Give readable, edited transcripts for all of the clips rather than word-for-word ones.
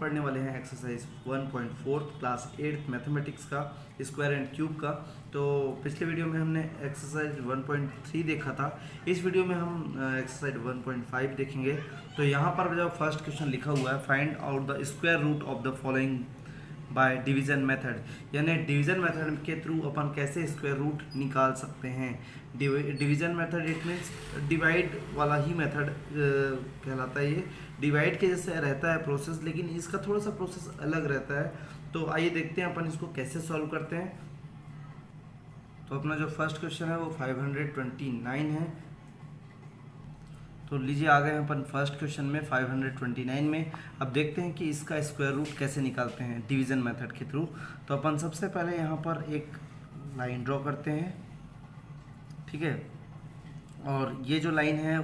पढ़ने वाले हैं एक्सरसाइज 1.4 क्लास 8 मैथमेटिक्स का स्क्वायर एंड क्यूब का। तो पिछले वीडियो में हमने एक्सरसाइज 1.3 देखा था। इस वीडियो में हम एक्सरसाइज 1.5 देखेंगे। तो यहाँ पर जो फर्स्ट क्वेश्चन लिखा हुआ है, find out the square root of the following by division method, यानी डिवीज़न मेथड के थ्रू अपन कैसे स्क्वायर रूट निकाल सकते हैं। Division method it means divide वाला ही मेथड कहलाता है। ये डिवाइड के जैसे रहता है प्रोसेस, लेकिन इसका थोड़ा सा प्रोसेस अलग रहता है। तो आइए देखते हैं अपन इसको कैसे सॉल्व करते हैं। तो अपना जो फर्स्ट क्वेश्चन है वो 529 है। तो लीजिए आ गए हैं अपन फर्स्ट क्वेश्चन में 529 में। अब देखते हैं कि इसका स्क्वायर रूट कैसे निकालते हैं डिवीज़न मेथड के थ्रू। तो अपन सबसे पहले यहाँ पर एक लाइन ड्रॉ करते हैं, ठीक है। और ये जो लाइन है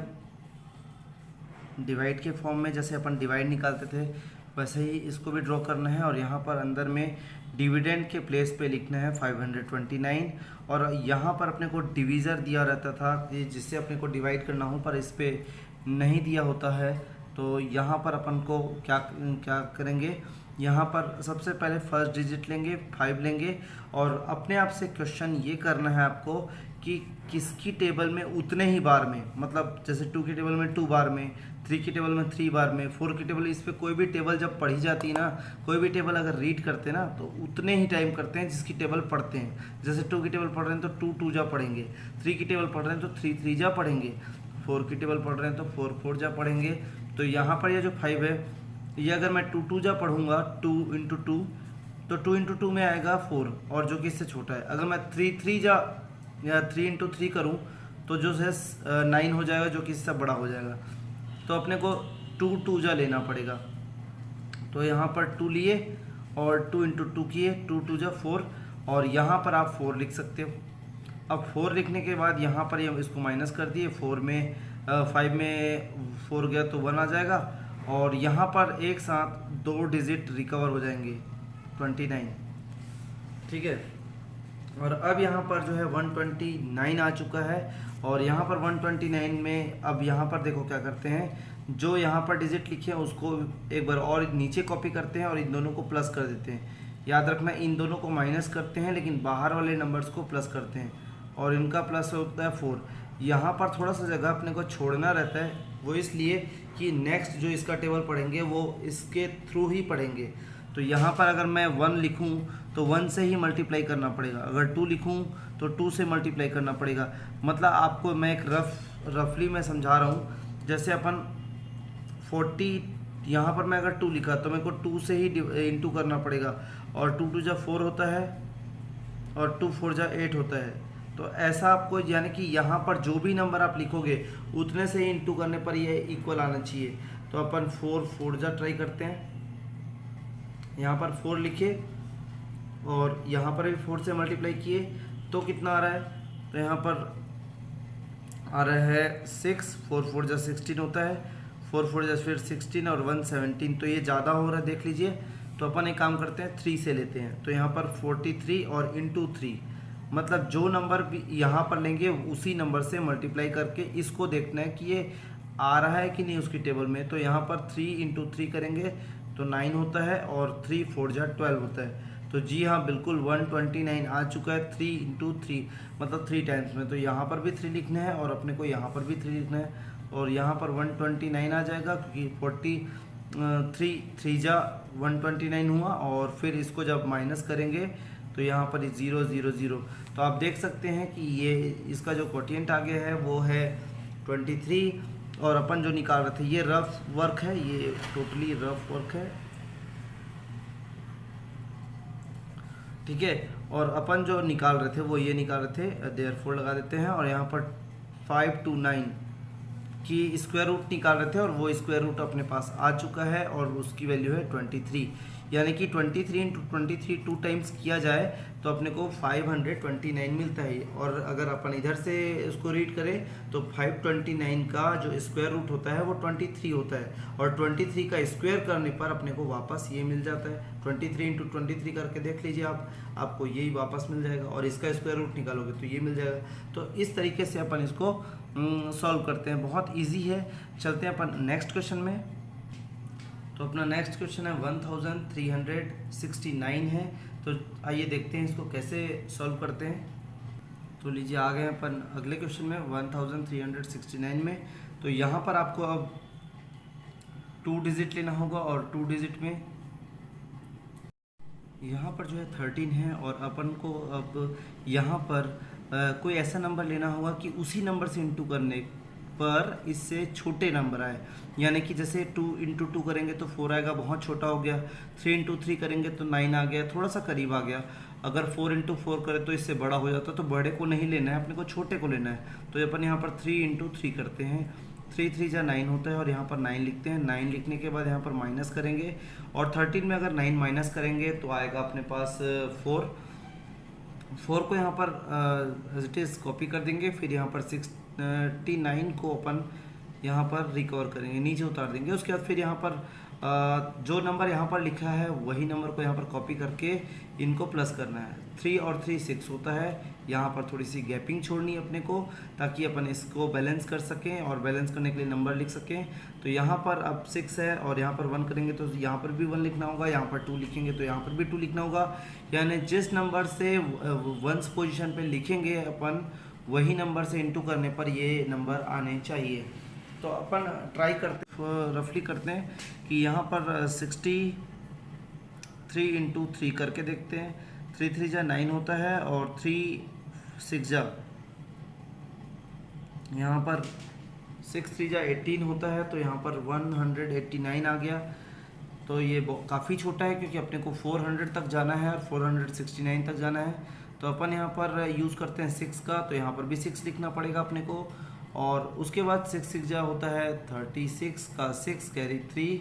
डिवाइड के फॉर्म में, जैसे अपन डिवाइड निकालते थे वैसे ही इसको भी ड्रॉ करना है। और यहाँ पर अंदर में डिविडेंड के प्लेस पे लिखना है 529। और यहाँ पर अपने को डिवीज़र दिया रहता था कि जिससे अपने को डिवाइड करना हो, पर इस पर नहीं दिया होता है। तो यहाँ पर अपन को क्या क्या करेंगे, यहाँ पर सबसे पहले फर्स्ट डिजिट लेंगे 5 लेंगे। और अपने आप से क्वेश्चन ये करना है आपको कि किसकी टेबल में उतने ही बार में, मतलब जैसे 2 की टेबल में 2 बार में, 3 की टेबल में 3 बार में, 4 की टेबल, इस पर कोई भी टेबल जब पढ़ी जाती है ना, कोई भी टेबल अगर रीड करते हैं ना तो उतने ही टाइम करते हैं जिसकी टेबल पढ़ते हैं। जैसे 2 की टेबल पढ़ रहे हैं तो 2 2 जा पढ़ेंगे, 3 की टेबल पढ़ रहे हैं तो 3 3 जा पढ़ेंगे, 4 की टेबल पढ़ रहे हैं तो 4 4 जा पढ़ेंगे। तो यहाँ पर ये जो 5 है, ये अगर मैं 2 2 जा पढ़ूंगा 2 इंटू 2, तो 2 इंटू 2 में आएगा 4, और जो कि इससे छोटा है। अगर मैं 3 3 जा या 3 इंटू 3 करूँ तो जो है 9 हो जाएगा, जो कि इससे बड़ा हो जाएगा। तो अपने को 2 2 जा लेना पड़ेगा। तो यहाँ पर 2 लिए और 2 इंटू 2 किए, 2 2 जा 4, और यहाँ पर आप 4 लिख सकते हो। अब 4 लिखने के बाद यहाँ पर ये इसको माइनस कर दिए, 4 में 5 में 4 गया तो 1 आ जाएगा। और यहाँ पर एक साथ 2 डिजिट रिकवर हो जाएंगे 29, ठीक है। और अब यहाँ पर जो है 129 आ चुका है। और यहाँ पर 129 में अब यहाँ पर देखो क्या करते हैं, जो यहाँ पर डिजिट लिखे हैं उसको एक बार और नीचे कॉपी करते हैं और इन दोनों को प्लस कर देते हैं। याद रखना इन दोनों को माइनस करते हैं लेकिन बाहर वाले नंबर्स को प्लस करते हैं, और इनका प्लस होता है 4। यहाँ पर थोड़ा सा जगह अपने को छोड़ना रहता है, वो इसलिए कि नेक्स्ट जो इसका टेबल पढ़ेंगे वो इसके थ्रू ही पढ़ेंगे। तो यहाँ पर अगर मैं 1 लिखूँ तो 1 से ही मल्टीप्लाई करना पड़ेगा, अगर 2 लिखूँ तो 2 से मल्टीप्लाई करना पड़ेगा। मतलब आपको मैं एक रफली मैं समझा रहा हूँ। जैसे अपन 40, यहाँ पर मैं अगर 2 लिखा तो मेरे को 2 से ही इंटू करना पड़ेगा, और 2 2 जा 4 होता है और 2 4 जा 8 होता है। तो ऐसा आपको, यानी कि यहाँ पर जो भी नंबर आप लिखोगे उतने से ही इंटू करने पर ये इक्वल आना चाहिए। तो अपन 4 4 जा ट्राई करते हैं। यहाँ पर 4 लिखे और यहाँ पर भी 4 से मल्टीप्लाई किए तो कितना आ रहा है, तो यहाँ पर आ रहा है 6, 4 4 जा 16 होता है, 4 4 जा फिर 16 और 1 17। तो ये ज़्यादा हो रहा है, देख लीजिए। तो अपन एक काम करते हैं 3 से लेते हैं। तो यहाँ पर 43 और इंटू 3, मतलब जो नंबर भी यहाँ पर लेंगे उसी नंबर से मल्टीप्लाई करके इसको देखना है कि ये आ रहा है कि नहीं उसकी टेबल में। तो यहाँ पर 3 इंटू 3 करेंगे तो 9 होता है, और 3 4 जा 12 होता है। तो जी हाँ, बिल्कुल 129 आ चुका है 3 इंटू 3, मतलब 3 टाइम्स में। तो यहाँ पर भी 3 लिखना है और अपने को यहाँ पर भी 3 लिखना है, और यहाँ पर 129 आ जाएगा क्योंकि 43 3 जा 129 हुआ। और फिर इसको जब माइनस करेंगे तो यहाँ पर 0 0 0। तो आप देख सकते हैं कि ये इसका जो कोटिएंट आ गया है वो है 23। और अपन जो निकाल रहे थे ये रफ वर्क है, ये टोटली रफ वर्क है, ठीक है। और अपन जो निकाल रहे थे वो ये निकाल रहे थे, देयरफॉर लगा देते हैं। और यहाँ पर 529 की स्क्वायर रूट निकाल रहे थे और वो स्क्वायर रूट अपने पास आ चुका है, और उसकी वैल्यू है 23। यानी कि 23 इंटू 23 2 टाइम्स किया जाए तो अपने को 529 मिलता है। और अगर अपन इधर से उसको रीड करें तो 529 का जो स्क्वायर रूट होता है वो 23 होता है, और 23 का स्क्वायर करने पर अपने को वापस ये मिल जाता है। 23 इंटू 23 करके देख लीजिए आप, आपको यही वापस मिल जाएगा, और इसका स्क्वायर रूट निकालोगे तो ये मिल जाएगा। तो इस तरीके से अपन इसको सॉल्व करते हैं, बहुत ईजी है। चलते हैं अपन नेक्स्ट क्वेश्चन में। तो अपना नेक्स्ट क्वेश्चन है 1369 है। तो आइए देखते हैं इसको कैसे सॉल्व करते हैं। तो लीजिए आ गए अपन अगले क्वेश्चन में 1369 में। तो यहाँ पर आपको अब 2 डिजिट लेना होगा और 2 डिजिट में यहाँ पर जो है 13 है और अपन को अब यहाँ पर कोई ऐसा नंबर लेना होगा कि उसी नंबर से इंटू करने पर इससे छोटे नंबर आए। यानी कि जैसे 2 इंटू 2 करेंगे तो 4 आएगा, बहुत छोटा हो गया। 3 इंटू 3 करेंगे तो 9 आ गया, थोड़ा सा करीब आ गया। अगर 4 इंटू 4 करें तो इससे बड़ा हो जाता, तो बड़े को नहीं लेना है, अपने को छोटे को लेना है। तो अपन यहाँ पर 3 इंटू 3 करते हैं, 3 3 जा 9 होता है और यहाँ पर 9 लिखते हैं। 9 लिखने के बाद यहाँ पर माइनस करेंगे और 13 में अगर 9 माइनस करेंगे तो आएगा अपने पास 4 को यहाँ पर एज इट इज़ कॉपी कर देंगे। फिर यहाँ पर 69 को अपन यहाँ पर रिकवर करेंगे, नीचे उतार देंगे। उसके बाद फिर यहाँ पर जो नंबर यहाँ पर लिखा है वही नंबर को यहाँ पर कॉपी करके इनको प्लस करना है। 3 और 3 6 होता है। यहाँ पर थोड़ी सी गैपिंग छोड़नी है अपने को ताकि अपन इसको बैलेंस कर सकें और बैलेंस करने के लिए नंबर लिख सकें। तो यहाँ पर अब 6 है और यहाँ पर 1 करेंगे तो यहाँ पर भी 1 लिखना होगा, यहाँ पर 2 लिखेंगे तो यहाँ पर भी 2 लिखना होगा। यानी जिस नंबर से 1s पोजीशन पे लिखेंगे अपन वही नंबर से इंटू करने पर ये नंबर आने चाहिए। तो अपन ट्राई करते रफली करते हैं कि यहाँ पर 63 इंटू 3 करके देखते हैं। 3 3 जा 9 होता है और 3 6 जा यहाँ पर 6 3 जा 18 होता है। तो यहाँ पर 189 आ गया। तो ये काफ़ी छोटा है क्योंकि अपने को 400 तक जाना है और 469 तक जाना है। तो अपन यहाँ पर यूज़ करते हैं 6 का, तो यहाँ पर भी 6 लिखना पड़ेगा अपने को। और उसके बाद 6 6 जा होता है 36 का 6 कैरी 3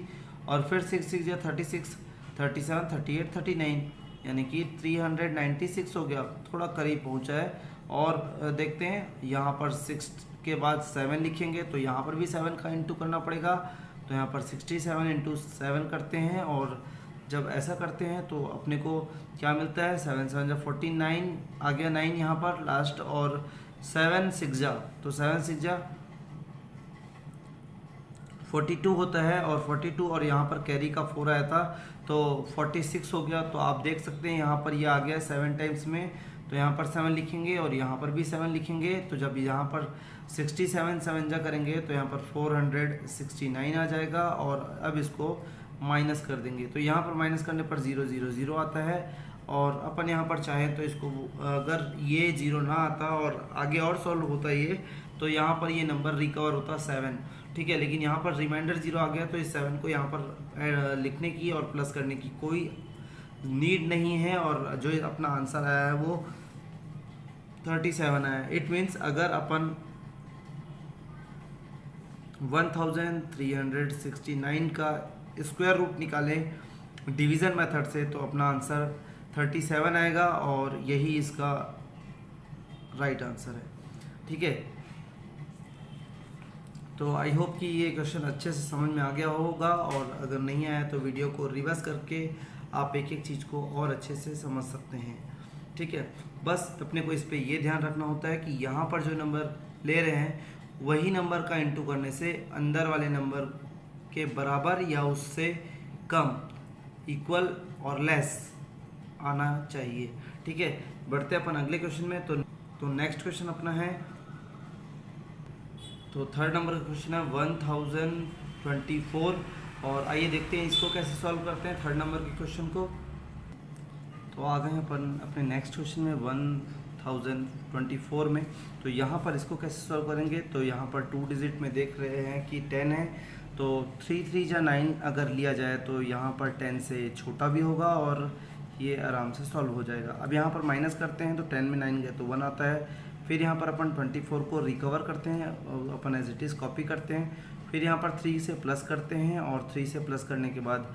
और फिर 6 6 जा 36 37 38 39 यानी कि 396 हो गया, थोड़ा करीब पहुँचा है। और देखते हैं यहाँ पर 6 के बाद 7 लिखेंगे तो यहाँ पर भी 7 का इंटू करना पड़ेगा। तो यहाँ पर 67 इंटू 7 करते हैं और जब ऐसा करते हैं तो अपने को क्या मिलता है 7 7 जा 49 आ गया, 9 यहाँ पर लास्ट और 7 6 जा तो 7 6 जा 42 होता है और 42 और यहाँ पर कैरी का 4 आया था तो 46 हो गया। तो आप देख सकते हैं यहाँ पर ये आ गया 7 टाइम्स में। तो यहाँ पर 7 लिखेंगे और यहाँ पर भी 7 लिखेंगे। तो जब यहाँ पर 67 7 जा करेंगे तो यहाँ पर 469 आ जाएगा और अब इसको माइनस कर देंगे। तो यहाँ पर माइनस करने पर 0 0 0 आता है और अपन यहाँ पर चाहें तो इसको अगर ये 0 ना आता और आगे और सॉल्व होता ये तो यहाँ पर ये नंबर रिकवर होता 7, ठीक है। लेकिन यहाँ पर रिमाइंडर 0 आ गया तो इस 7 को यहाँ पर लिखने की और प्लस करने की कोई नीड नहीं है और जो अपना आंसर आया है वो 37 आया है। इट मीन्स अगर अपन 1369 का स्क्वायर रूट निकालें डिवीज़न मेथड से तो अपना आंसर 37 आएगा और यही इसका राइट आंसर है, ठीक है। तो आई होप कि ये क्वेश्चन अच्छे से समझ में आ गया होगा और अगर नहीं आया तो वीडियो को रिवर्स करके आप एक एक चीज़ को और अच्छे से समझ सकते हैं, ठीक है। बस अपने को इस पे ये ध्यान रखना होता है कि यहाँ पर जो नंबर ले रहे हैं वही नंबर का इंटू करने से अंदर वाले नंबर के बराबर या उससे कम, इक्वल और लेस आना चाहिए, ठीक है। बढ़ते अपन अगले क्वेश्चन में। तो नेक्स्ट क्वेश्चन अपना है, तो थर्ड नंबर का क्वेश्चन है 1024 और आइए देखते हैं इसको कैसे सॉल्व करते हैं थर्ड नंबर के क्वेश्चन को। तो आ गए अपन अपने नेक्स्ट क्वेश्चन में 1024 में। तो यहाँ पर इसको कैसे सॉल्व करेंगे तो यहाँ पर 2 डिजिट में देख रहे हैं कि 10 है तो 3 3 जा 9 अगर लिया जाए तो यहाँ पर 10 से छोटा भी होगा और ये आराम से सॉल्व हो जाएगा। अब यहाँ पर माइनस करते हैं तो 10 में 9 गए तो 1 आता है। फिर यहाँ पर अपन 24 को रिकवर करते हैं, अपन एज इट इज़ कॉपी करते हैं। फिर यहाँ पर 3 से प्लस करते हैं और 3 से प्लस करने के बाद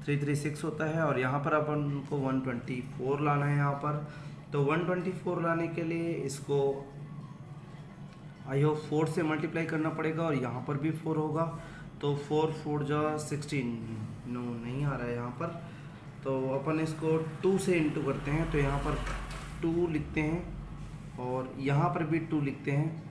3 3 6 होता है और यहाँ पर अपन को 124 लाना है यहाँ पर। तो 124 लाने के लिए इसको आई होप 4 से मल्टीप्लाई करना पड़ेगा और यहाँ पर भी 4 होगा तो 4 4 जा 16, नो नहीं आ रहा है यहाँ पर। तो अपन इसको 2 से इंटू करते हैं तो यहाँ पर 2 लिखते हैं और यहाँ पर भी 2 लिखते हैं।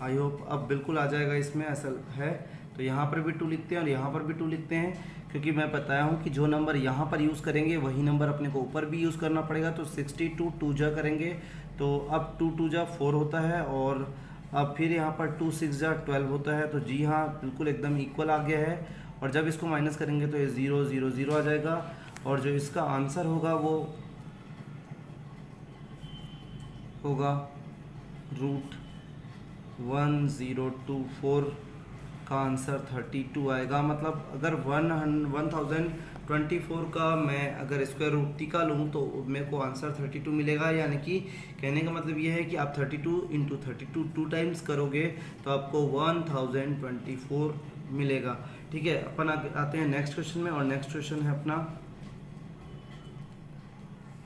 आई होप अब बिल्कुल आ जाएगा इसमें, असल है। तो यहाँ पर भी 2 लिखते हैं और यहाँ पर भी 2 लिखते हैं क्योंकि मैं बताया हूँ कि जो नंबर यहाँ पर यूज़ करेंगे वही नंबर अपने को ऊपर भी यूज़ करना पड़ेगा। तो 62 टू जा करेंगे तो अब 2 2 जा 4 होता है, और अब फिर यहाँ पर 2 6 जा 12 होता है। तो जी हाँ, बिल्कुल एकदम इक्वल आ गया है। और जब इसको माइनस करेंगे तो ये 0 0 0 आ जाएगा, और जो इसका आंसर होगा वो होगा √1024 का आंसर 32 आएगा। मतलब अगर 1024 का मैं अगर स्क्वायर रूट निकालूँ तो मेरे को आंसर 32 मिलेगा। यानी कि कहने का मतलब ये है कि आप 32 इंटू 32 टू टाइम्स करोगे तो आपको 1024 मिलेगा। ठीक है, अपन आते हैं नेक्स्ट क्वेश्चन में, और नेक्स्ट क्वेश्चन है अपना,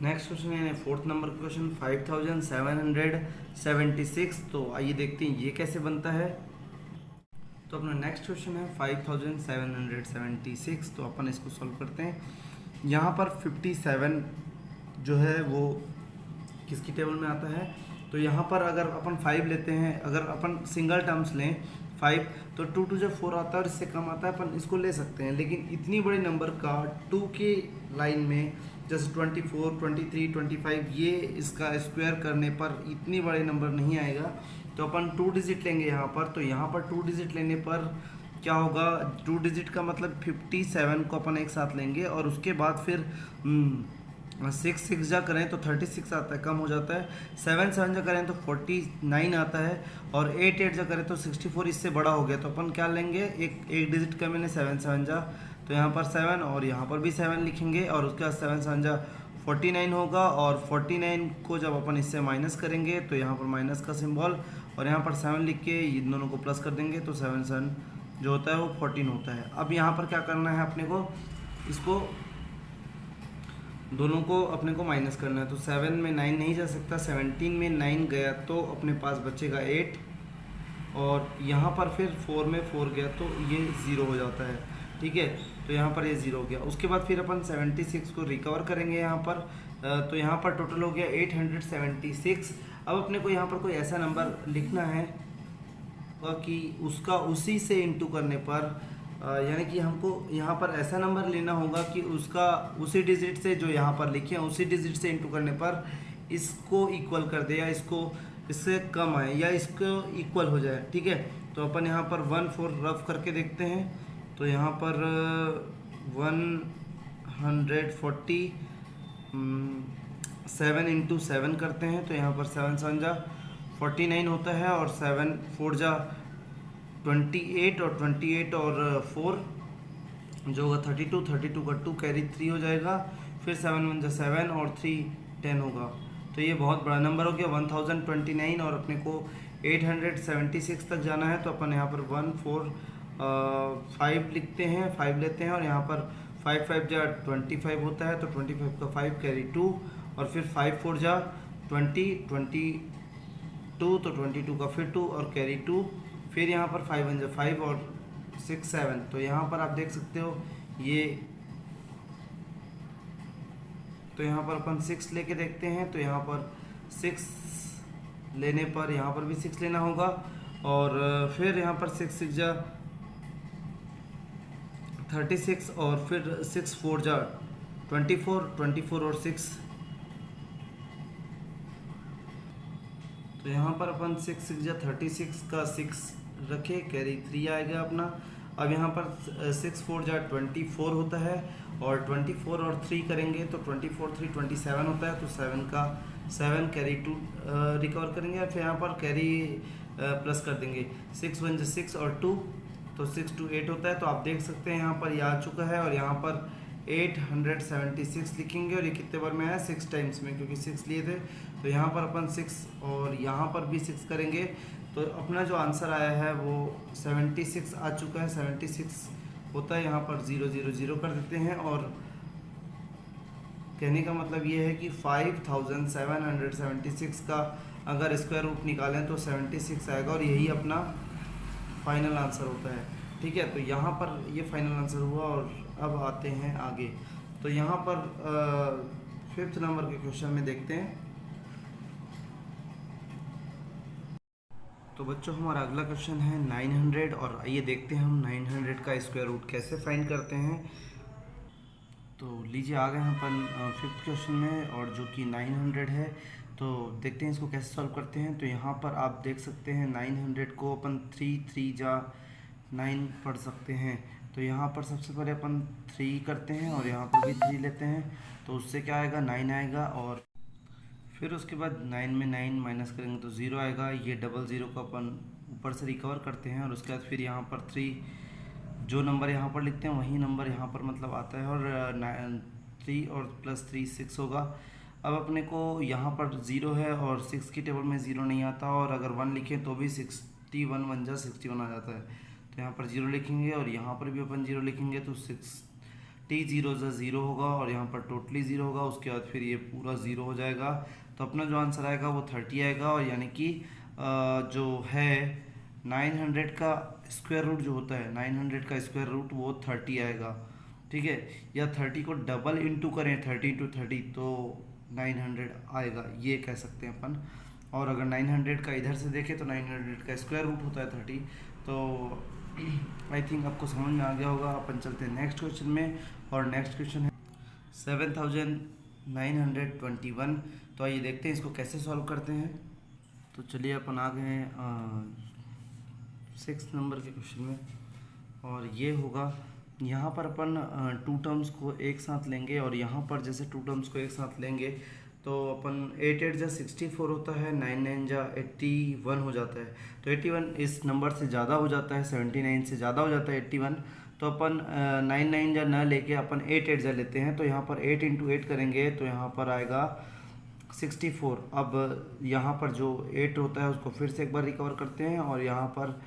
नेक्स्ट क्वेश्चन है 4th नंबर क्वेश्चन 5776। तो आइए देखते हैं ये कैसे बनता है। तो अपना नेक्स्ट क्वेश्चन है 5776। तो अपन इसको सॉल्व करते हैं। यहाँ पर 57 जो है वो किसकी टेबल में आता है, तो यहाँ पर अगर अपन 5 लेते हैं, अगर अपन सिंगल टर्म्स लें 5 तो 2 2 जब 4 आता है और इससे कम आता है अपन इसको ले सकते हैं। लेकिन इतनी बड़ी नंबर का 2 के लाइन में जैसे 24 23 25 ये इसका स्क्वायर करने पर इतनी बड़े नंबर नहीं आएगा। तो अपन 2 डिजिट लेंगे यहाँ पर। तो यहाँ पर 2 डिजिट लेने पर क्या होगा, 2 डिजिट का मतलब 57 को अपन एक साथ लेंगे, और उसके बाद फिर 6 6 जा करें तो 36 आता है, कम हो जाता है। 7 7 जा करें तो 49 आता है, और 8 8 जा करें तो 64, इससे बड़ा हो गया। तो अपन क्या लेंगे, एक डिजिट कम मैंने 7 7 जा, तो यहाँ पर 7 और यहाँ पर भी 7 लिखेंगे, और उसके बाद 7 7 जा 49 होगा। और 49 को जब अपन इससे माइनस करेंगे तो यहाँ पर माइनस का सिंबल, और यहाँ पर 7 लिख के इन दोनों को प्लस कर देंगे तो 7 7 जो होता है वो 14 होता है। अब यहाँ पर क्या करना है अपने को, इसको दोनों को अपने को माइनस करना है। तो 7 में 9 नहीं जा सकता, 17 में 9 गया तो अपने पास बचेगा 8, और यहाँ पर फिर 4 में 4 गया तो ये 0 हो जाता है। ठीक है, तो यहाँ पर ये 0 हो गया। उसके बाद फिर अपन 76 को रिकवर करेंगे यहाँ पर। तो यहाँ पर टोटल हो गया 876। अब अपने को यहाँ पर कोई ऐसा नंबर लिखना है कि उसका उसी से इंटू करने पर, यानी कि हमको यहाँ पर ऐसा नंबर लेना होगा कि उसका उसी डिजिट से जो यहाँ पर लिखे हैं उसी डिजिट से इंटू करने पर इसको इक्वल कर दे, या इसको इससे कम आए, या इसको इक्वल हो जाए। ठीक है, तो अपन यहाँ पर 1 4 रफ करके देखते हैं। तो यहाँ पर 140 7 इंटू 7 करते हैं। तो यहाँ पर 7 7 जा 49 होता है, और 7 4 जा 28, और 28 और 4 जो होगा 32, 32 का 2 कैरी 3 हो जाएगा। फिर 7 1 जा 7 और 3 10 होगा। तो ये बहुत बड़ा नंबर हो गया 1029, और अपने को 876 तक जाना है। तो अपन यहाँ पर 1 4 5 लिखते हैं, 5 लेते हैं, और यहाँ पर 5 5 जा 25 होता है। तो 25 का 5 कैरी 2, और फिर 5 4 जा 20 22, तो 22 का फिर 2 और कैरी 2, फिर यहाँ पर 5 1 जा 5 और 6 7। तो यहाँ पर आप देख सकते हो ये, तो यहाँ पर अपन 6 लेके देखते हैं। तो यहाँ पर 6 लेने पर यहाँ पर भी 6 लेना होगा, और फिर यहाँ पर 6 6 जा 36, और फिर 6 4 जा 24 24 और 6। तो यहाँ पर अपन 6 6 जा 36 का 6 रखे, कैरी 3 आएगा अपना। अब यहाँ पर 6 4 जा 24 होता है, और 24 और 3 करेंगे तो 24 3 27 होता है। तो 7 का 7 कैरी 2 रिकवर करेंगे, और फिर यहाँ पर कैरी प्लस कर देंगे। 6 1 जा 6 और 2, तो 6 2 8 होता है। तो आप देख सकते हैं यहाँ पर ये आ चुका है, और यहाँ पर 876 लिखेंगे, और ये कितने बार में आया 6 टाइम्स में, क्योंकि 6 लिए थे। तो यहाँ पर अपन 6 और यहाँ पर भी 6 करेंगे, तो अपना जो आंसर आया है वो 76 आ चुका है। 76 होता है, यहाँ पर 0 0 0 कर देते हैं, और कहने का मतलब ये है कि 5776 का अगर स्क्वायर रूट निकालें तो 76 आएगा, और यही अपना फाइनल आंसर होता है। ठीक है, तो यहाँ पर ये फाइनल आंसर हुआ, और अब आते हैं आगे। तो यहाँ पर 5th नंबर के क्वेश्चन में देखते हैं। तो बच्चों हमारा अगला क्वेश्चन है 900, और आइए देखते हैं हम 900 का स्क्वायर रूट कैसे फाइंड करते हैं। तो लीजिए आ गए हैं अपन फिफ्थ क्वेश्चन में, और जो कि 900 है। तो देखते हैं इसको कैसे सॉल्व करते हैं। तो यहाँ पर आप देख सकते हैं 900 को अपन 3 जा 9 पढ़ सकते हैं। तो यहाँ पर सबसे पहले अपन 3 करते हैं और यहाँ पर भी 3 लेते हैं, तो उससे क्या आएगा 9 आएगा। और फिर उसके बाद 9 में 9 माइनस करेंगे तो 0 आएगा। ये डबल ज़ीरो को अपन ऊपर से रिकवर करते हैं, और उसके बाद फिर यहाँ पर 3 जो नंबर यहाँ पर लिखते हैं वही नंबर यहाँ पर मतलब आता है, और 3 और प्लस 3 6 होगा। अब अपने को यहाँ पर 0 है और 6 की टेबल में 0 नहीं आता, और अगर 1 लिखें तो भी 61 1 जा 61 आ जाता है। तो यहाँ पर 0 लिखेंगे और यहाँ पर भी अपन 0 लिखेंगे तो 60 जा 0 होगा, और यहाँ पर टोटली 0 होगा। उसके बाद फिर ये पूरा 0 हो जाएगा। तो अपना जो आंसर आएगा वो 30 आएगा, और यानी कि जो है 900 का स्क्वायर रूट जो होता है 900 का स्क्वायर रूट वो 30 आएगा, ठीक है। या 30 को डबल इंटू करें 30 इंटू 30 तो 900 आएगा, ये कह सकते हैं अपन। और अगर 900 का इधर से देखें तो 900 का स्क्वायर रूट होता है 30। तो आई थिंक आपको समझ में आ गया होगा। अपन चलते हैं नेक्स्ट क्वेश्चन में, और नेक्स्ट क्वेश्चन है 7921। तो आइए देखते हैं इसको कैसे सॉल्व करते हैं। तो चलिए अपन आ गए हैं 6 नंबर के क्वेश्चन में, और ये होगा यहाँ पर अपन 2 टर्म्स को एक साथ लेंगे, और यहाँ पर जैसे 2 टर्म्स को एक साथ लेंगे तो अपन 8 8 जा 64 होता है, 9 9 जा 81 हो जाता है। तो 81 इस नंबर से ज़्यादा हो जाता है, 79 से ज़्यादा हो जाता है 81। तो अपन 9 9 जा न लेके अपन 8 8 जा लेते हैं। तो यहाँ पर 8 इंटू 8 करेंगे तो यहाँ पर आएगा 64। अब यहाँ पर जो 8 होता है उसको फिर से एक बार रिकवर करते हैं, और यहाँ पर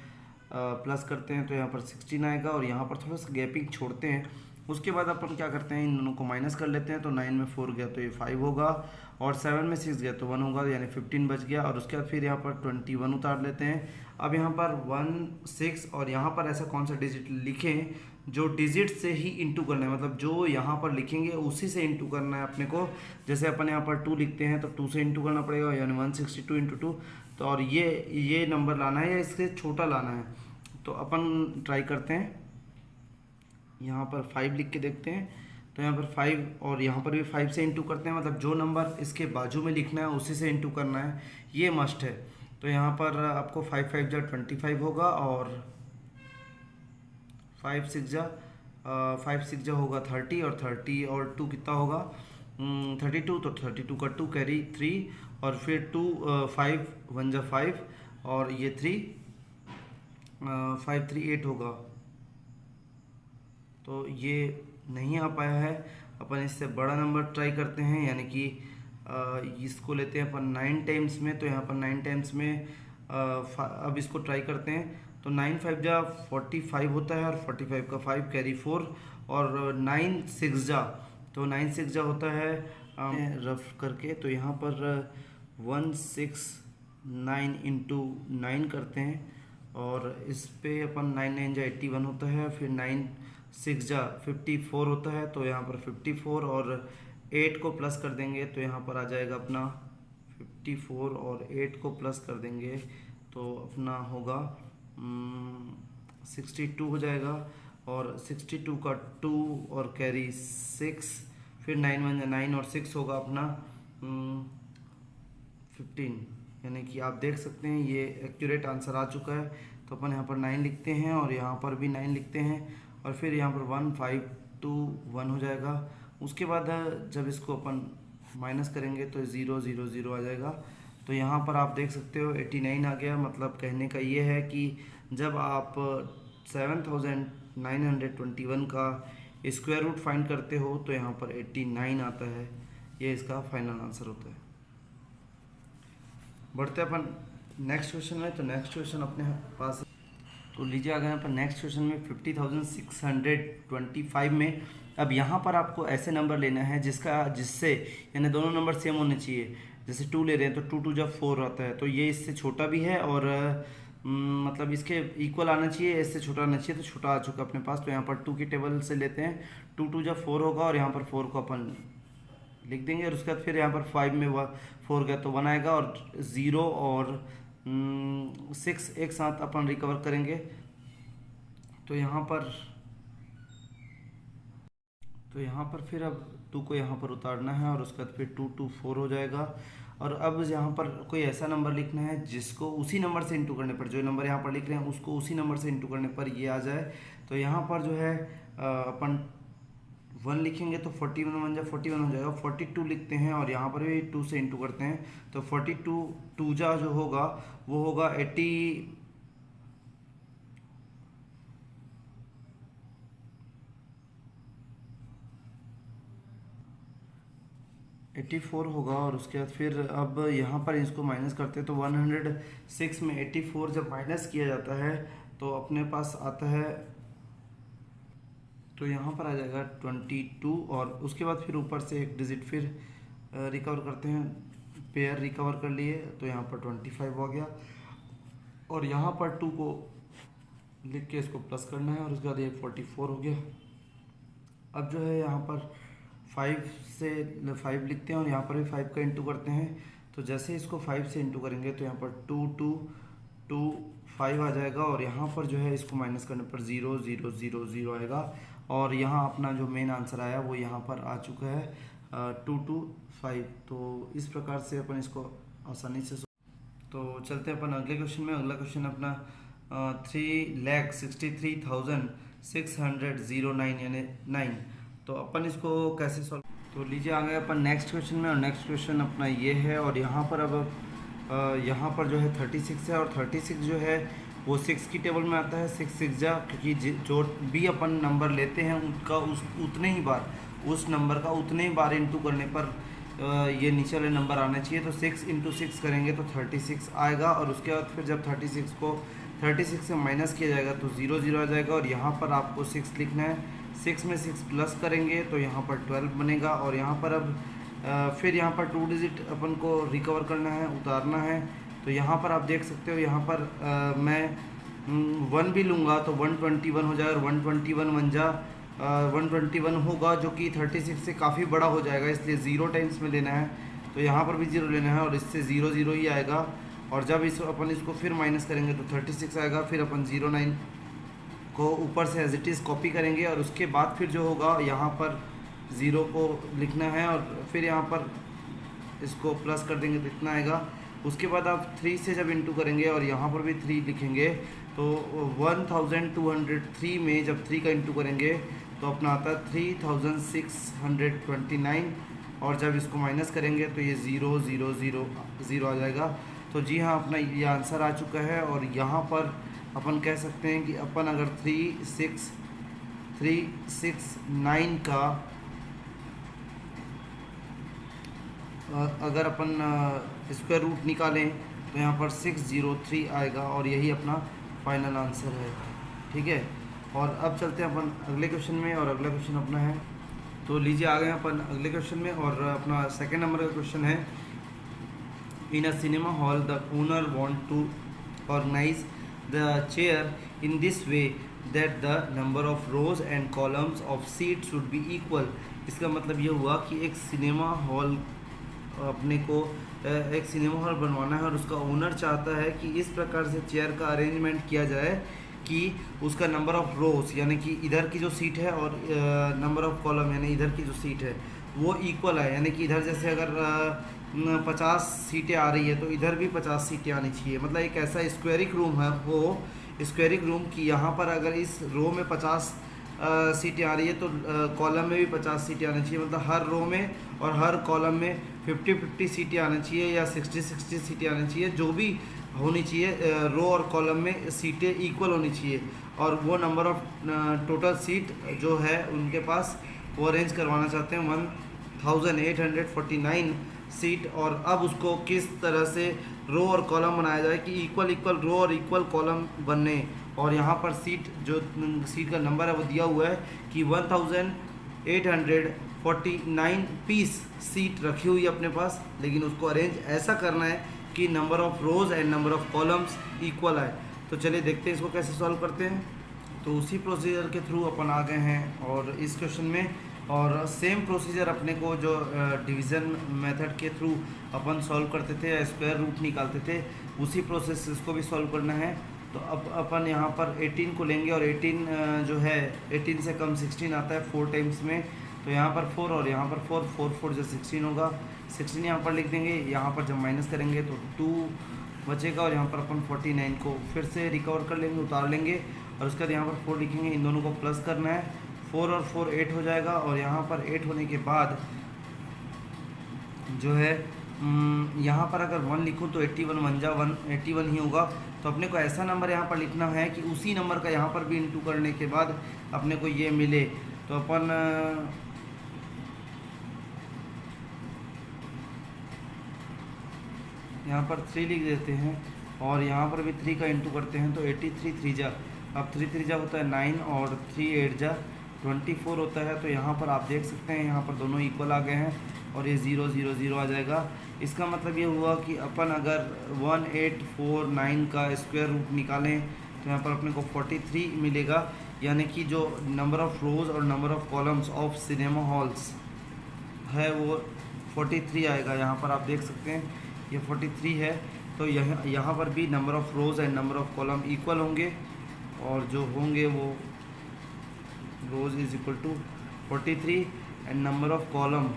प्लस करते हैं तो यहाँ पर 16 आएगा, और यहाँ पर थोड़ा सा गैपिंग छोड़ते हैं। उसके बाद अपन क्या करते हैं, इन दोनों को माइनस कर लेते हैं। तो 9 में 4 गया तो ये 5 होगा, और 7 में 6 गया तो 1 होगा, यानी 15 बच गया। और उसके बाद फिर यहाँ पर 21 उतार लेते हैं। अब यहाँ पर 1 6, और यहाँ पर ऐसा कौन सा डिजिट लिखें जो डिजिट से ही इंटू करना है, मतलब जो यहाँ पर लिखेंगे उसी से इंटू करना है अपने को। जैसे अपन यहाँ पर 2 लिखते हैं तो 2 से इंटू करना पड़ेगा, यानी 162 इंटू 2। तो और ये नंबर लाना है या इससे छोटा लाना है, तो अपन ट्राई करते हैं। यहाँ पर 5 लिख के देखते हैं। तो यहाँ पर 5, और यहाँ पर भी 5 से इंटू करते हैं, मतलब जो नंबर इसके बाजू में लिखना है उसी से इंटू करना है, ये मस्ट है। तो यहाँ पर आपको 5 5 जा 25 होगा, और 5 6 जा होगा 30, और 30 और 2 कितना होगा 32। तो 32 का 2 कैरी 3, और फिर 2 5 1 जा 5, और ये 3 5 3 8 होगा। तो ये नहीं आ पाया है। अपन इससे बड़ा नंबर ट्राई करते हैं, यानी कि इसको लेते हैं अपन 9 टाइम्स में। तो यहाँ पर 9 टाइम्स में अब इसको ट्राई करते हैं। तो 9 5 जा 45 होता है, और 45 का 5 कैरी 4, और 9 6 जा, तो 9 6 जा होता है रफ करके। तो यहाँ पर 169 इंटू 9 करते हैं, और इस पे अपन 9 9 जा 81 होता है, फिर 9 6 जा 54 होता है। तो यहाँ पर 54 और 8 को प्लस कर देंगे तो यहाँ पर आ जाएगा अपना 54, और 8 को प्लस कर देंगे तो अपना होगा 62 हो जाएगा। और 62 का 2 और कैरी 6, फिर 9 1 जा 9 और 6 होगा अपना 15। यानी कि आप देख सकते हैं ये एक्यूरेट आंसर आ चुका है। तो अपन यहाँ पर 9 लिखते हैं, और यहाँ पर भी 9 लिखते हैं, और फिर यहाँ पर 1 5 2 1 हो जाएगा। उसके बाद जब इसको अपन माइनस करेंगे तो 0 0 0 आ जाएगा। तो यहाँ पर आप देख सकते हो 89 आ गया। मतलब कहने का ये है कि जब आप 7921 का स्क्वायर रूट फाइंड करते हो तो यहाँ पर 89 आता है। ये इसका फाइनल आंसर होता है। बढ़ते अपन नेक्स्ट क्वेश्चन में। तो नेक्स्ट क्वेश्चन अपने पास, तो लीजिए आ गए अपन नेक्स्ट क्वेश्चन में 50,625 में। अब यहाँ पर आपको ऐसे नंबर लेना है जिससे यानी दोनों नंबर सेम होने चाहिए। जैसे 2 ले रहे हैं तो 2 2 जब 4 आता है, तो ये इससे छोटा भी है, और मतलब इसके इक्वल आना चाहिए, इससे छोटा आना चाहिए। तो छोटा आ चुका अपने पास। तो यहाँ पर 2 की टेबल से लेते हैं। 2 2 जब 4 होगा, और यहाँ पर 4 को अपन लिख देंगे, और उसके बाद फिर यहाँ पर 5 में 4 गया तो 1 आएगा, और 0 और 6 एक साथ अपन रिकवर करेंगे। तो यहाँ पर तो यहाँ पर फिर अब 2 को यहाँ पर उतारना है और उसके बाद फिर 2 2 4 हो जाएगा। और अब यहाँ पर कोई ऐसा नंबर लिखना है जिसको उसी नंबर से इंटू करने पर, जो नंबर यहाँ पर लिख रहे हैं उसको उसी नंबर से इंटू करने पर ये आ जाए। तो यहाँ पर जो है अपन 1 लिखेंगे तो 41 1 जा 41 हो जाएगा। 42 लिखते हैं और यहाँ पर भी 2 से इंटू करते हैं तो 42 2 जा जो होगा वो होगा 84 होगा। और उसके बाद फिर अब यहाँ पर इसको माइनस करते हैं तो 106 में 84 जब माइनस किया जाता है तो अपने पास आता है, तो यहाँ पर आ जाएगा 22। और उसके बाद फिर ऊपर से एक डिजिट फिर रिकवर करते हैं, पेयर रिकवर कर लिए तो यहाँ पर 25 हो गया। और यहाँ पर 2 को लिख के इसको प्लस करना है और उसके बाद ये 44 हो गया। अब जो है यहाँ पर 5 से 5 लिखते हैं और यहाँ पर भी 5 का इंटू करते हैं। तो जैसे इसको 5 से इंटू करेंगे तो यहाँ पर 2 2 2 5 आ जाएगा। और यहाँ पर जो है इसको माइनस करने पर 0 0 0 0 आएगा। और यहाँ अपना जो मेन आंसर आया वो यहाँ पर आ चुका है 2 2 5। तो इस प्रकार से अपन इसको आसानी से तो चलते हैं अपन अगले क्वेश्चन में। अगला क्वेश्चन अपना 3,63,609 यानी 9। तो अपन इसको कैसे सॉल्व, तो लीजिए आ गए अपन नेक्स्ट क्वेश्चन में। और नेक्स्ट क्वेश्चन अपना ये है और यहाँ पर अब यहाँ पर जो है 36 है और 36 जो है वो 6 की टेबल में आता है। 6 6 जा, क्योंकि जो भी अपन नंबर लेते हैं उनका उतने ही बार उस नंबर का उतने ही बार इंटू करने पर ये नीचे वाले नंबर आना चाहिए। तो 6 × 6 करेंगे तो 36 आएगा। और उसके बाद फिर जब 36 को 36 से माइनस किया जाएगा तो 0 0 आ जाएगा। और यहाँ पर आपको 6 लिखना है, 6 में 6 प्लस करेंगे तो यहाँ पर 12 बनेगा। और यहाँ पर अब फिर यहाँ पर 2 डिजिट अपन को रिकवर करना है, उतारना है। तो यहाँ पर आप देख सकते हो, यहाँ पर मैं 1 भी लूँगा तो 121 हो जाएगा। और 121 1 जा 121 होगा जो कि 36 से काफ़ी बड़ा हो जाएगा, इसलिए 0 टाइम्स में लेना है। तो यहाँ पर भी 0 लेना है और इससे 0 0 ही आएगा। और जब अपन इसको फिर माइनस करेंगे तो 36 आएगा। फिर अपन 09 को ऊपर से एज इट इज़ कॉपी करेंगे और उसके बाद फिर जो होगा यहाँ पर 0 को लिखना है और फिर यहाँ पर इसको प्लस कर देंगे तो इतना आएगा। उसके बाद आप 3 से जब इंटू करेंगे और यहाँ पर भी 3 लिखेंगे तो 1203 में जब 3 का इंटू करेंगे तो अपना आता है 3629। और जब इसको माइनस करेंगे तो ये 0 0 0 0 आ जाएगा। तो जी हाँ, अपना ये आंसर आ चुका है। और यहाँ पर अपन कह सकते हैं कि अपन अगर 3639 का अगर अपन स्क्वायर रूट निकालें तो यहाँ पर 603 आएगा और यही अपना फाइनल आंसर है। ठीक है, और अब चलते हैं अपन अगले क्वेश्चन में। और अगला क्वेश्चन अपना है, तो लीजिए आ गए अपन अगले क्वेश्चन में। और अपना सेकेंड नंबर का क्वेश्चन है, in a cinema hall the owner want to organise the chair in this way that the number of rows and columns of seat should be equal. इसका मतलब ये हुआ कि एक सिनेमा हॉल अपने को एक सिनेमा हॉल बनवाना है और उसका ओनर चाहता है कि इस प्रकार से चेयर का अरेंजमेंट किया जाए कि उसका नंबर ऑफ रोज यानी कि इधर की जो सीट है और नंबर ऑफ कॉलम यानी इधर की जो सीट है वो इक्वल है। यानी कि इधर जैसे अगर 50 सीटें आ रही है तो इधर भी 50 सीटें आनी चाहिए। मतलब एक ऐसा स्क्वेरिक रूम है वो स्क्वेरिक रूम की यहाँ पर अगर इस रो में 50 सीटें आ रही है तो कॉलम में भी 50 सीटें आनी चाहिए। मतलब हर रो में और हर कॉलम में 50-50 सीटें आनी चाहिए या 60-60 सीटें आनी चाहिए, जो भी होनी चाहिए। रो और कॉलम में सीटें इक्वल होनी चाहिए और वो नंबर ऑफ टोटल सीट जो है उनके पास वो अरेंज करवाना चाहते हैं 1849 सीट। और अब उसको किस तरह से रो और कॉलम बनाया जाए कि इक्वल इक्वल रो और इक्वल कॉलम बनने। और यहाँ पर सीट का नंबर है वो दिया हुआ है कि 1849 पीस सीट रखी हुई है अपने पास, लेकिन उसको अरेंज ऐसा करना है कि number of rows and number of columns equal आए। तो चलिए देखते हैं इसको कैसे सॉल्व करते हैं। तो उसी प्रोसीजर के थ्रू अपन आ गए हैं और इस क्वेश्चन में, और सेम प्रोसीजर अपने को जो डिवीज़न मेथड के थ्रू अपन सॉल्व करते थे या स्क्वायर रूट निकालते थे, उसी प्रोसेस इसको भी सॉल्व करना है। तो अब अपन यहाँ पर 18 को लेंगे और 18 जो है 18 से कम 16 आता है 4 टाइम्स में। तो यहाँ पर 4 और यहाँ पर 4, 4 4 जो 16 होगा, 16 यहाँ पर लिख देंगे। यहाँ पर जब माइनस करेंगे तो 2 बचेगा और यहाँ पर अपन 49 को फिर से रिकवर कर लेंगे, उतार लेंगे और उसके बाद यहाँ पर 4 लिखेंगे। इन दोनों को प्लस करना है, 4 और 4 8 हो जाएगा और यहाँ पर 8 होने के बाद जो है यहाँ पर अगर 1 लिखूँ तो 81 1 जा 1 81 ही होगा। तो अपने को ऐसा नंबर यहाँ पर लिखना है कि उसी नंबर का यहाँ पर भी इंटू करने के बाद अपने को ये मिले। तो अपन यहाँ पर 3 लिख देते हैं और यहाँ पर भी 3 का इंटू करते हैं तो 83 3 जा, अब 3 3 जा होता है 9 और 3 8 जा 24 होता है। तो यहाँ पर आप देख सकते हैं यहाँ पर दोनों इक्वल आ गए हैं और ये 0 0 0 आ जाएगा। इसका मतलब ये हुआ कि अपन अगर 1849 का स्क्वायर रूट निकालें तो यहाँ पर अपने को 43 मिलेगा, यानी कि जो नंबर ऑफ़ रोज़ और number of columns of cinema halls है वो 43 आएगा। यहाँ पर आप देख सकते हैं ये 43 है। तो यहाँ पर भी number of rows and number of column equal होंगे और जो होंगे वो rows is equal to 43 and number of column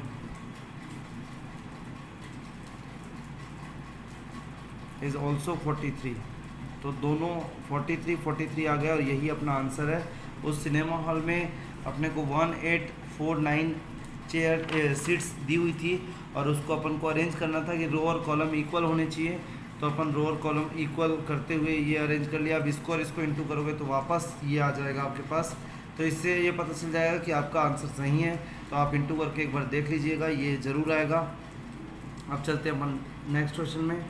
is also 43। तो दोनों 43 43 आ गया और यही अपना आंसर है। उस सिनेमा हॉल में अपने को 1849 चेयर सीट्स दी हुई थी और उसको अपन को अरेंज करना था कि रो और कॉलम इक्वल होने चाहिए। तो अपन रो और कॉलम इक्वल करते हुए ये अरेंज कर लिया। अब इसको और इसको इंटू करोगे तो वापस ये आ जाएगा आपके पास। तो इससे ये पता चल जाएगा कि आपका आंसर सही है। तो आप इंटू करके एक बार देख लीजिएगा, ये ज़रूर आएगा। अब चलते हैं अपन नेक्स्ट क्वेश्चन में।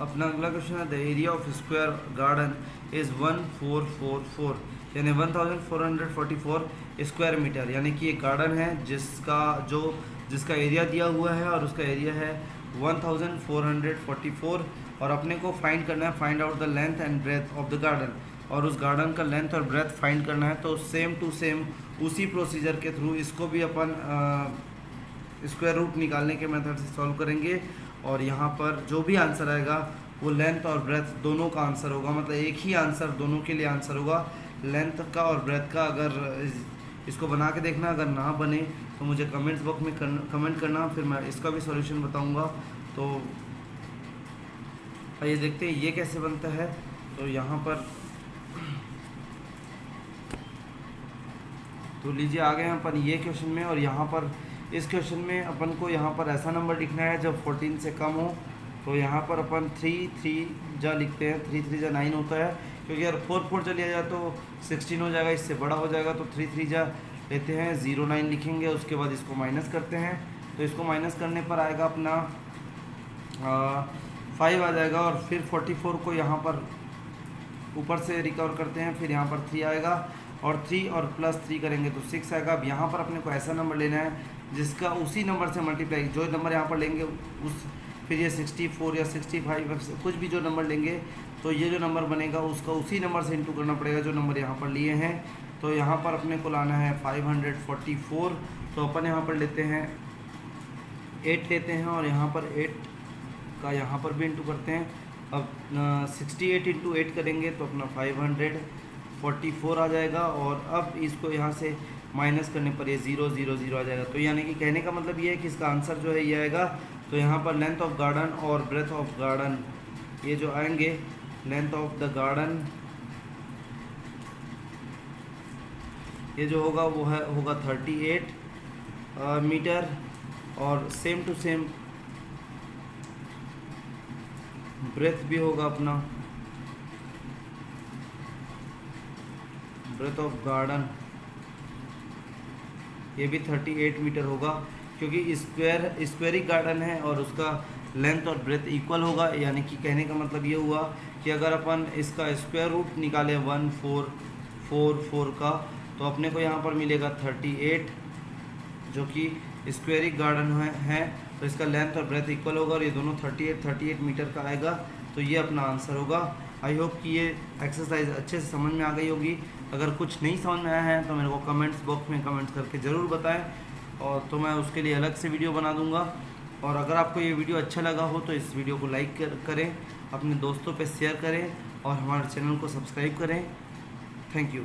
अपना अगला क्वेश्चन है the area of square garden is 1444 यानी 1444 स्क्वायर मीटर, यानी कि एक गार्डन है जिसका एरिया दिया हुआ है और उसका एरिया है 1444 और अपने को फाइंड करना है, find out the length and breadth of the garden. और उस गार्डन का लेंथ और ब्रेथ फाइंड करना है। तो सेम टू सेम उसी प्रोसीजर के थ्रू इसको भी अपन स्क्वायर रूट निकालने के मेथड से सॉल्व करेंगे और यहाँ पर जो भी आंसर आएगा वो लेंथ और ब्रेथ दोनों का आंसर होगा, मतलब एक ही आंसर दोनों के लिए आंसर होगा, लेंथ का और ब्रेथ का। अगर इसको बना के देखना, अगर ना बने तो मुझे कमेंट्स बॉक्स में कमेंट करना, फिर मैं इसका भी सॉल्यूशन बताऊंगा। तो आइए देखते हैं ये कैसे बनता है। तो यहाँ पर तो लीजिए आ गए अपन ये क्वेश्चन में और यहाँ पर इस क्वेश्चन में अपन को यहाँ पर ऐसा नंबर लिखना है जब 14 से कम हो। तो यहाँ पर अपन 3 3 जा लिखते हैं, 3 3 जा 9 होता है, क्योंकि अगर 4 4 चलिए जाए तो 16 हो जाएगा, इससे बड़ा हो जाएगा। तो 3 3 जा लेते हैं, 0 9 लिखेंगे, उसके बाद इसको माइनस करते हैं। तो इसको माइनस करने पर आएगा अपना 5 आ जाएगा और फिर 44 को यहाँ पर ऊपर से रिकवर करते हैं, फिर यहाँ पर 3 आएगा और 3 और प्लस 3 करेंगे तो 6 आएगा। अब यहाँ पर अपने को ऐसा नंबर लेना है जिसका उसी नंबर से मल्टीप्लाई, जो नंबर यहाँ पर लेंगे उस फिर ये 64 या 65 कुछ भी जो नंबर लेंगे तो ये जो नंबर बनेगा उसका उसी नंबर से इंटू करना पड़ेगा जो नंबर यहाँ पर लिए हैं। तो यहाँ पर अपने को लाना है 544। तो अपन यहाँ पर लेते हैं 8 लेते हैं और यहाँ पर 8 का यहाँ पर भी इंटू करते हैं। अब 68 इंटू 8 करेंगे तो अपना 544 आ जाएगा और अब इसको यहाँ से माइनस करने पर ये 0 0 0 आ जाएगा। तो यानी कि कहने का मतलब ये है कि इसका आंसर जो है ये आएगा। तो यहाँ पर लेंथ ऑफ गार्डन और ब्रेथ ऑफ गार्डन ये जो आएंगे, लेंथ ऑफ द गार्डन ये जो होगा वो होगा 38 मीटर और सेम टू सेम ब्रेथ भी होगा अपना, ब्रेथ ऑफ गार्डन ये भी 38 मीटर होगा, क्योंकि स्क्वेरिक गार्डन है और उसका लेंथ और ब्रेथ इक्वल होगा। यानी कि कहने का मतलब ये हुआ कि अगर अपन इसका स्क्वायर रूट निकाले 1444 का तो अपने को यहाँ पर मिलेगा 38, जो कि स्क्वेरिक गार्डन है। तो इसका लेंथ और ब्रेथ इक्वल होगा और ये दोनों 38 मीटर का आएगा। तो ये अपना आंसर होगा। आई होप कि ये एक्सरसाइज अच्छे से समझ में आ गई होगी। अगर कुछ नहीं समझ में आया है तो मेरे को कमेंट्स बॉक्स में कमेंट्स करके ज़रूर बताएं और तो मैं उसके लिए अलग से वीडियो बना दूंगा। और अगर आपको ये वीडियो अच्छा लगा हो तो इस वीडियो को लाइक करें, अपने दोस्तों पे शेयर करें और हमारे चैनल को सब्सक्राइब करें। Thank you.